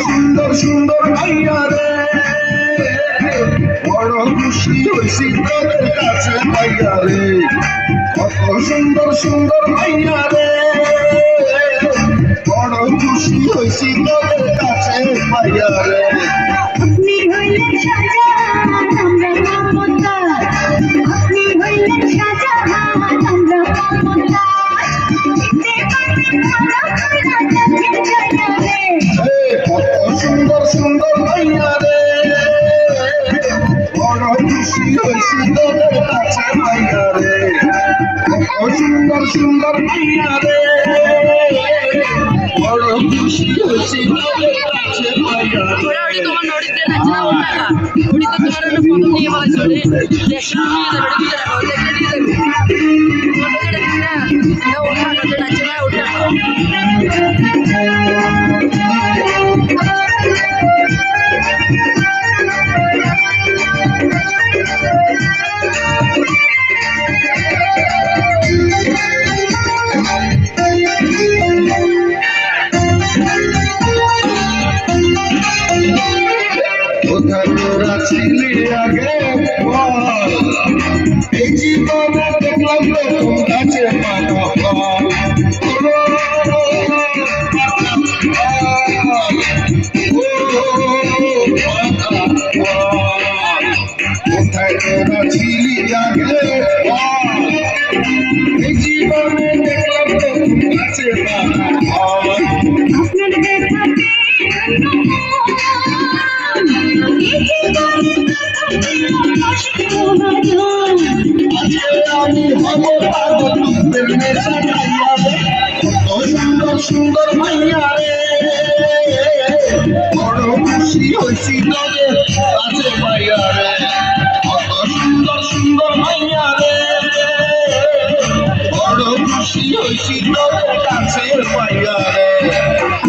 সুন্দর সুন্দর মাইয়া রে, বড় খুশি হইছি তোদের কাছে পাইয়া রে। কত সুন্দর সুন্দর মাইয়া রে, বড় খুশি হইছি তোদের কাছে পাইয়া রে। আপনি হইলেন শাহজাহান, আমরা মমতাজ। আপনি হইলেন শাহজাহান, আমরা মমতাজ। কত সুন্দর সুন্দর মাইয়া রে, বড় খুশি হইছি তোদের কাছে পাইয়া রে। কত সুন্দর সুন্দর মাইয়া রে, বড় খুশি হইছি তোদের কাছে পাইয়া রে। তোমার নড়িতে যাচ্ছে না ওর টাকা ওটি তো তোমার একটা ফটো নিয়ে বলেছে ওটি দেখতে নিয়ে যাবে ওটি দেখতে নিয়ে যাবে ফটো দেখছি না ওর টাকা তো যাচ্ছে না ওর টাকা কোথায় তোরা ছিলি আগে বল, এই জীবনে দেখলাম প্রথম গাছে পাকা ফল। কোথায় তোরা ছিলি আগে বল, এই জীবনে দেখলাম প্রথম গাছে পাকা ফল। আপনার দেখাতে আমি হব পাগল তোদের নেশা খাইয়া রে। কত সুন্দর সুন্দর মাইয়া রে, বড় খুশি হইছি তোদের কাছে পাইয়া রে। কত সুন্দর সুন্দর মাইয়া রে, বড় খুশি হইছি তোদের কাছে পাইয়া রে।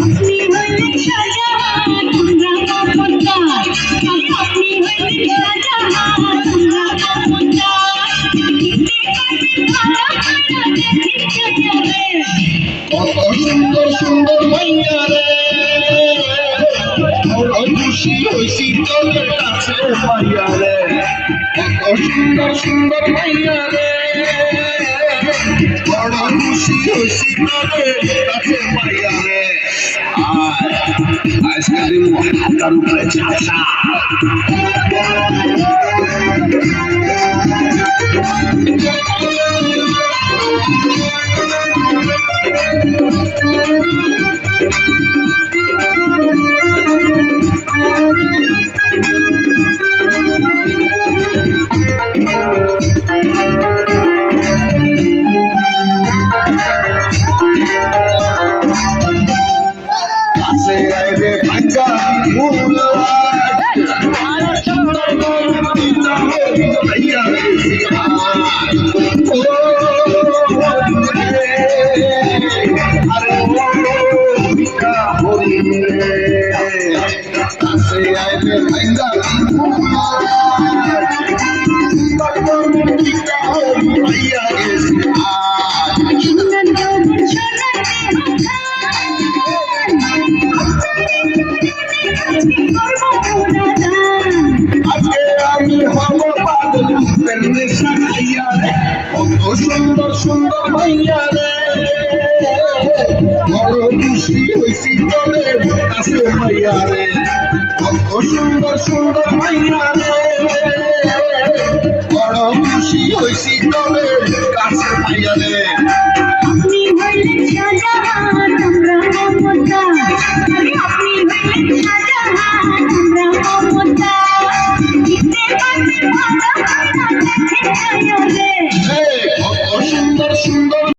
আপনি হইলেন শাহজাহান, আমরা মমতাজ। আপনি হইলেন শাহজাহান, আমরা মমতাজ। কত সুন্দর সুন্দর মাইয়া রে, বড় খুশি হইছি তোদের কাছে পাইয়া রে। কত সুন্দর সুন্দর মাইয়া রে, বড় খুশি হইছি তোদের কাছে পাইয়া রে। আর আজকে দিন হাতার উপরে ঝাঁসা। কাছে আইবে ভাঙ্গা ফুল ভাইয়া কাছে আইবে ভাঙ্গা ভাইয়া আজকে আমি হব পাগল তোদের নেশা খাইয়া রে। কত সুন্দর সুন্দর মাইয়া রে, বড় খুশি হইছি তোদের কাছে পাইয়া রে। কত সুন্দর সুন্দর মাইয়া রে, বড় খুশি হইছি তোদের কাছে পাইয়া রে। আপনি হইলেন শাহজাহান, আমরা মমতাজ। আপনি হইলেন শাহজাহান, আমরা মমতাজ।